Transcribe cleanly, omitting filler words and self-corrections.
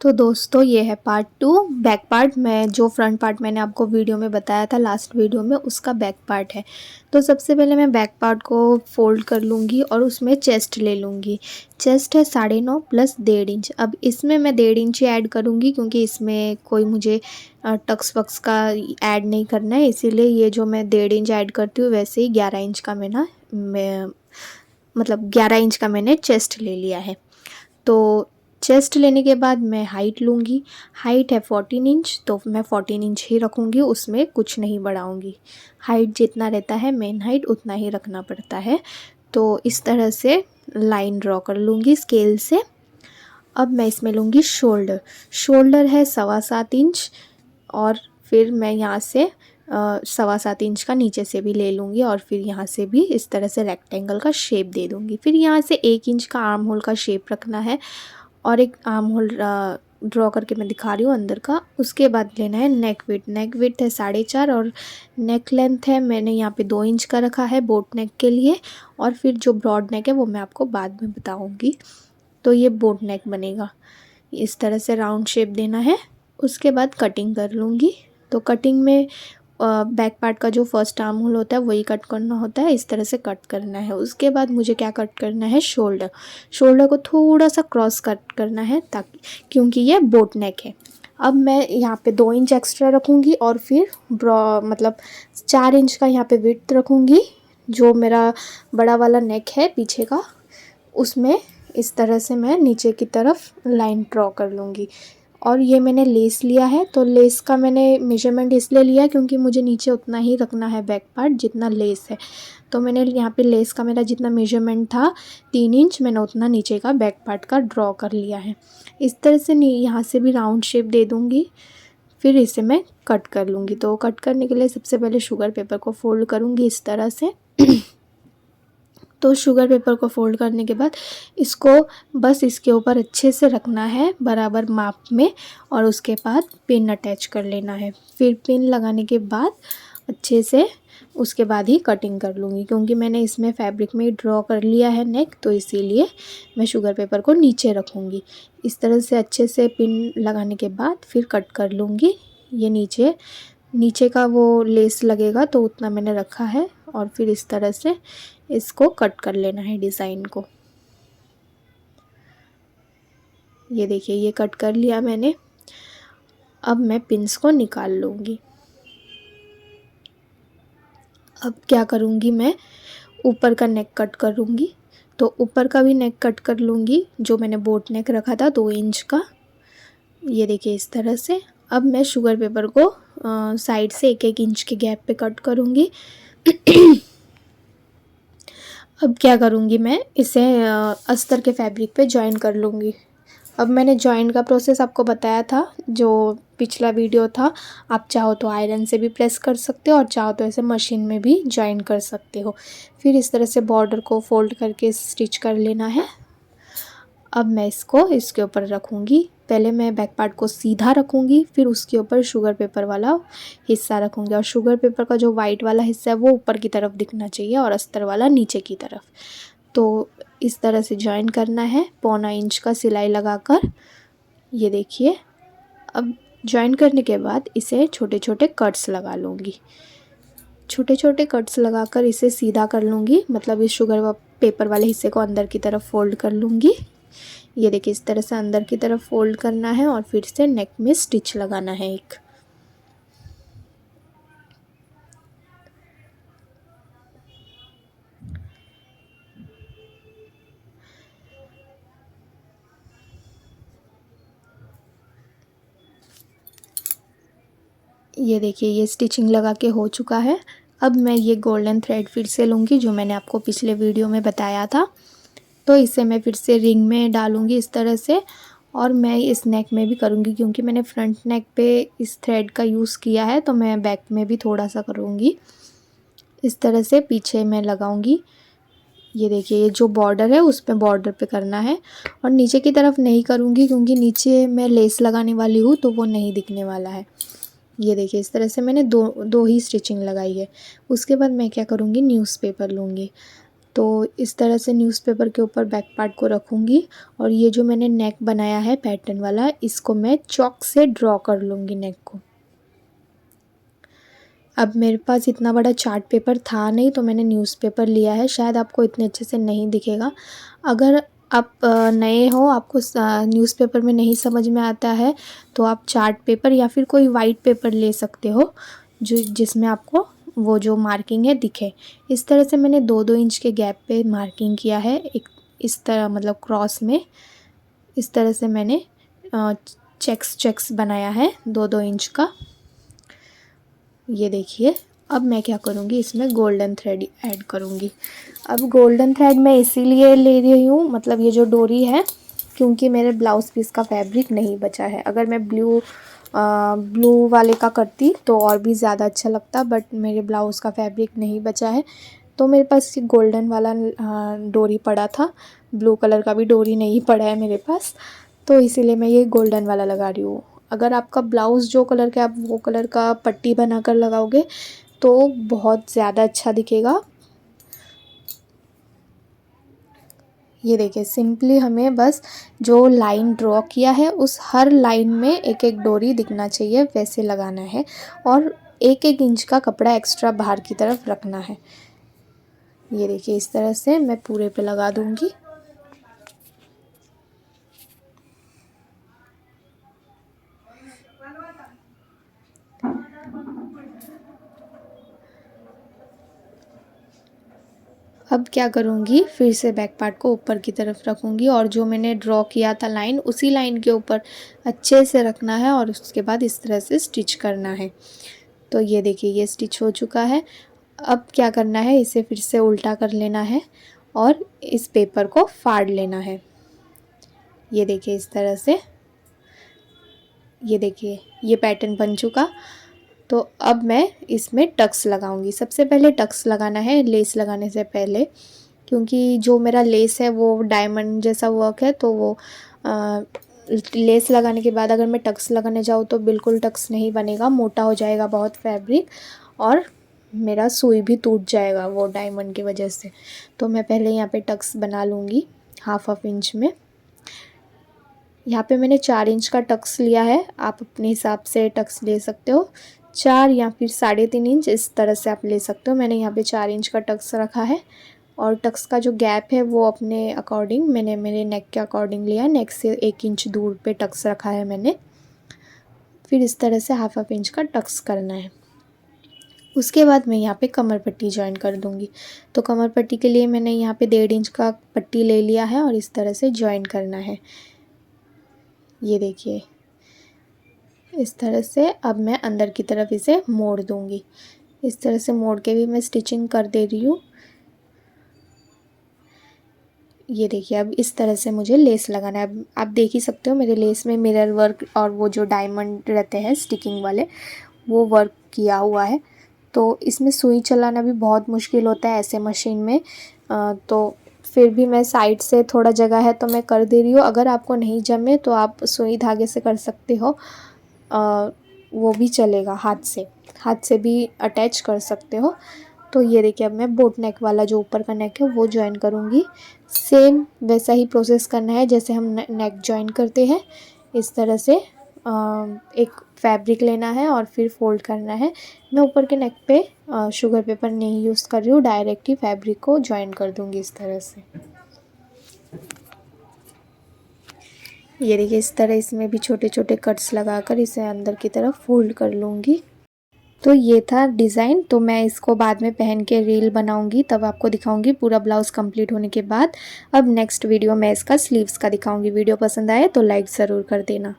तो दोस्तों ये है पार्ट 2 बैक पार्ट। मैं जो फ्रंट पार्ट मैंने आपको वीडियो में बताया था लास्ट वीडियो में, उसका बैक पार्ट है। तो सबसे पहले मैं बैक पार्ट को फोल्ड कर लूँगी और उसमें चेस्ट ले लूँगी। चेस्ट है 9.5 प्लस 1.5 इंच। अब इसमें मैं 1.5 इंच ही ऐड करूँगी क्योंकि इसमें कोई मुझे टक्स वक्स का ऐड नहीं करना है, इसीलिए ये जो मैं 1.5 इंच ऐड करती हूँ वैसे ही 11 इंच का मैं मतलब 11 इंच का मैंने चेस्ट ले लिया है। तो चेस्ट लेने के बाद मैं हाइट लूँगी। हाइट है 14 इंच, तो मैं 14 इंच ही रखूँगी, उसमें कुछ नहीं बढ़ाऊँगी। हाइट जितना रहता है मेन हाइट उतना ही रखना पड़ता है। तो इस तरह से लाइन ड्रॉ कर लूँगी स्केल से। अब मैं इसमें लूँगी शोल्डर। शोल्डर है 7.25 इंच और फिर मैं यहाँ से 7.25 इंच का नीचे से भी ले लूँगी और फिर यहाँ से भी इस तरह से रेक्टेंगल का शेप दे दूँगी। फिर यहाँ से 1 इंच का आर्म होल का शेप रखना है और एक आर्म होल ड्रॉ करके मैं दिखा रही हूँ अंदर का। उसके बाद लेना है नेक विड्थ। नेक विड्थ है 4.5 और नेक लेंथ है मैंने यहाँ पे 2 इंच का रखा है बोट नेक के लिए। और फिर जो ब्रॉड नेक है वो मैं आपको बाद में बताऊँगी। तो ये बोट नेक बनेगा। इस तरह से राउंड शेप देना है। उसके बाद कटिंग कर लूँगी। तो कटिंग में बैक पार्ट का जो फर्स्ट आर्म होल होता है वही कट करना होता है, इस तरह से कट करना है। उसके बाद मुझे क्या कट करना है, शोल्डर। शोल्डर को थोड़ा सा क्रॉस कट करना है ताकि, क्योंकि ये बोट नेक है। अब मैं यहाँ पे 2 इंच एक्स्ट्रा रखूँगी और फिर मतलब 4 इंच का यहाँ पे विड्थ रखूँगी। जो मेरा बड़ा वाला नेक है पीछे का, उसमें इस तरह से मैं नीचे की तरफ लाइन ड्रॉ कर लूँगी। और ये मैंने लेस लिया है, तो लेस का मैंने मेजरमेंट इसलिए लिया क्योंकि मुझे नीचे उतना ही रखना है बैक पार्ट जितना लेस है। तो मैंने यहाँ पे लेस का मेरा जितना मेजरमेंट था 3 इंच, मैंने उतना नीचे का बैक पार्ट का ड्रॉ कर लिया है। इस तरह से यहाँ से भी राउंड शेप दे दूँगी, फिर इसे मैं कट कर लूँगी। तो कट करने के लिए सबसे पहले शुगर पेपर को फोल्ड करूँगी इस तरह से। तो शुगर पेपर को फोल्ड करने के बाद इसको बस इसके ऊपर अच्छे से रखना है बराबर माप में और उसके बाद पिन अटैच कर लेना है। फिर पिन लगाने के बाद अच्छे से उसके बाद ही कटिंग कर लूँगी, क्योंकि मैंने इसमें फैब्रिक में ड्रॉ कर लिया है नेक, तो इसीलिए मैं शुगर पेपर को नीचे रखूँगी। इस तरह से अच्छे से पिन लगाने के बाद फिर कट कर लूँगी। ये नीचे का वो लेस लगेगा तो उतना मैंने रखा है और फिर इस तरह से इसको कट कर लेना है डिज़ाइन को। ये देखिए ये कट कर लिया मैंने। अब मैं पिन्स को निकाल लूँगी। अब क्या करूँगी, मैं ऊपर का नेक कट करूँगी। तो ऊपर का भी नेक कट कर लूँगी जो मैंने बोट नेक रखा था 2 इंच का। ये देखिए इस तरह से। अब मैं शुगर पेपर को साइड से 1-1 इंच के गैप पे कट करूँगी। अब क्या करूँगी, मैं इसे अस्तर के फैब्रिक पे जॉइन कर लूँगी। अब मैंने जॉइन का प्रोसेस आपको बताया था जो पिछला वीडियो था। आप चाहो तो आयरन से भी प्रेस कर सकते हो और चाहो तो ऐसे मशीन में भी जॉइन कर सकते हो। फिर इस तरह से बॉर्डर को फोल्ड करके स्टिच कर लेना है। अब मैं इसको इसके ऊपर रखूँगी। पहले मैं बैक पार्ट को सीधा रखूँगी, फिर उसके ऊपर शुगर पेपर वाला हिस्सा रखूँगी और शुगर पेपर का जो वाइट वाला हिस्सा है वो ऊपर की तरफ दिखना चाहिए और अस्तर वाला नीचे की तरफ। तो इस तरह से जॉइन करना है 1.25 इंच का सिलाई लगाकर। ये देखिए। अब जॉइन करने के बाद इसे छोटे छोटे कट्स लगा लूँगी। छोटे छोटे कट्स लगाकर इसे सीधा कर लूँगी, मतलब इस शुगर पेपर वाले हिस्से को अंदर की तरफ फोल्ड कर लूँगी। ये देखिए इस तरह से अंदर की तरफ फोल्ड करना है और फिर से नेक में स्टिच लगाना है एक। ये देखिए ये स्टिचिंग लगा के हो चुका है। अब मैं ये गोल्डन थ्रेड फिर से लूँगी जो मैंने आपको पिछले वीडियो में बताया था। तो इसे मैं फिर से रिंग में डालूँगी इस तरह से, और मैं इस नेक में भी करूँगी क्योंकि मैंने फ्रंट नेक पे इस थ्रेड का यूज़ किया है, तो मैं बैक में भी थोड़ा सा करूँगी। इस तरह से पीछे मैं लगाऊँगी। ये देखिए ये जो बॉर्डर है उस पे बॉर्डर पे करना है और नीचे की तरफ नहीं करूँगी क्योंकि नीचे मैं लेस लगाने वाली हूँ तो वो नहीं दिखने वाला है। ये देखिए इस तरह से मैंने दो ही स्टिचिंग लगाई है। उसके बाद मैं क्या करूँगी, न्यूज़पेपर लूँगी। तो इस तरह से न्यूज़पेपर के ऊपर बैक पार्ट को रखूँगी और ये जो मैंने नेक बनाया है पैटर्न वाला, इसको मैं चॉक से ड्रॉ कर लूँगी नेक को। अब मेरे पास इतना बड़ा चार्ट पेपर था नहीं तो मैंने न्यूज़पेपर लिया है, शायद आपको इतने अच्छे से नहीं दिखेगा। अगर आप नए हो, आपको न्यूज़पेपर में नहीं समझ में आता है तो आप चार्ट पेपर या फिर कोई वाइट पेपर ले सकते हो जो जिसमें आपको वो जो मार्किंग है दिखे। इस तरह से मैंने 2-2 इंच के गैप पे मार्किंग किया है, एक इस तरह मतलब क्रॉस में। इस तरह से मैंने चेक्स बनाया है 2-2 इंच का। ये देखिए, अब मैं क्या करूँगी, इसमें गोल्डन थ्रेड ऐड करूँगी। अब गोल्डन थ्रेड मैं इसीलिए ले रही हूँ, मतलब ये जो डोरी है, क्योंकि मेरे ब्लाउज़ पीस का फैब्रिक नहीं बचा है। अगर मैं ब्लू वाले का करती तो और भी ज़्यादा अच्छा लगता, बट मेरे ब्लाउज़ का फैब्रिक नहीं बचा है तो मेरे पास ये गोल्डन वाला डोरी पड़ा था। ब्लू कलर का भी डोरी नहीं पड़ा है मेरे पास, तो इसीलिए मैं ये गोल्डन वाला लगा रही हूँ। अगर आपका ब्लाउज़ जो कलर का आप वो कलर का पट्टी बनाकर लगाओगे तो बहुत ज़्यादा अच्छा दिखेगा। ये देखिए, सिंपली हमें बस जो लाइन ड्रॉ किया है उस हर लाइन में एक एक डोरी दिखना चाहिए, वैसे लगाना है और 1-1 इंच का कपड़ा एक्स्ट्रा बाहर की तरफ रखना है। ये देखिए, इस तरह से मैं पूरे पे लगा दूँगी। अब क्या करूँगी, फिर से बैक पार्ट को ऊपर की तरफ रखूँगी और जो मैंने ड्रॉ किया था लाइन, उसी लाइन के ऊपर अच्छे से रखना है और उसके बाद इस तरह से स्टिच करना है। तो ये देखिए, ये स्टिच हो चुका है। अब क्या करना है, इसे फिर से उल्टा कर लेना है और इस पेपर को फाड़ लेना है। ये देखिए, इस तरह से। ये देखिए, ये पैटर्न बन चुका। तो अब मैं इसमें टक्स लगाऊंगी। सबसे पहले टक्स लगाना है लेस लगाने से पहले, क्योंकि जो मेरा लेस है वो डायमंड जैसा वर्क है, तो वो लेस लगाने के बाद अगर मैं टक्स लगाने जाऊँ तो बिल्कुल टक्स नहीं बनेगा, मोटा हो जाएगा बहुत फैब्रिक और मेरा सुई भी टूट जाएगा वो डायमंड की वजह से। तो मैं पहले यहाँ पे टक्स बना लूँगी 1/2 इंच में। यहाँ पे मैंने 4 इंच का टक्स लिया है, आप अपने हिसाब से टक्स ले सकते हो। 4 या फिर 3.5 इंच, इस तरह से आप ले सकते हो। मैंने यहाँ पे 4 इंच का टक्स रखा है और टक्स का जो गैप है वो अपने अकॉर्डिंग मैंने मेरे नेक के अकॉर्डिंग लिया है। नेक से 1 इंच दूर पे टक्स रखा है मैंने। फिर इस तरह से 1/2 इंच का टक्स करना है। उसके बाद मैं यहाँ पे कमर पट्टी जॉइन कर दूँगी। तो कमर पट्टी के लिए मैंने यहाँ पे 1.5 इंच का पट्टी ले लिया है और इस तरह से जॉइन करना है। ये देखिए, इस तरह से अब मैं अंदर की तरफ इसे मोड़ दूँगी। इस तरह से मोड़ के भी मैं स्टिचिंग कर दे रही हूँ। ये देखिए, अब इस तरह से मुझे लेस लगाना है। अब आप देख ही सकते हो मेरे लेस में मिरर वर्क और वो जो डायमंड रहते हैं स्टिकिंग वाले, वो वर्क किया हुआ है। तो इसमें सुई चलाना भी बहुत मुश्किल होता है ऐसे मशीन में, तो फिर भी मैं साइड से थोड़ा जगह है तो मैं कर दे रही हूँ। अगर आपको नहीं जमे तो आप सुई धागे से कर सकते हो, वो भी चलेगा। हाथ से भी अटैच कर सकते हो। तो ये देखिए, अब मैं बोट नेक वाला जो ऊपर का नेक है वो जॉइन करूँगी। सेम वैसा ही प्रोसेस करना है जैसे हम नेक जॉइन करते हैं। इस तरह से एक फैब्रिक लेना है और फिर फोल्ड करना है। मैं ऊपर के नेक पे शुगर पेपर नहीं यूज़ कर रही हूँ, डायरेक्ट ही फैब्रिक को जॉइन कर दूँगी इस तरह से। ये देखिए, इस तरह इसमें भी छोटे छोटे कट्स लगाकर इसे अंदर की तरफ फोल्ड कर लूँगी। तो ये था डिज़ाइन। तो मैं इसको बाद में पहन के रील बनाऊंगी, तब आपको दिखाऊंगी पूरा ब्लाउज़ कंप्लीट होने के बाद। अब नेक्स्ट वीडियो में इसका स्लीव्स का दिखाऊंगी। वीडियो पसंद आए तो लाइक ज़रूर कर देना।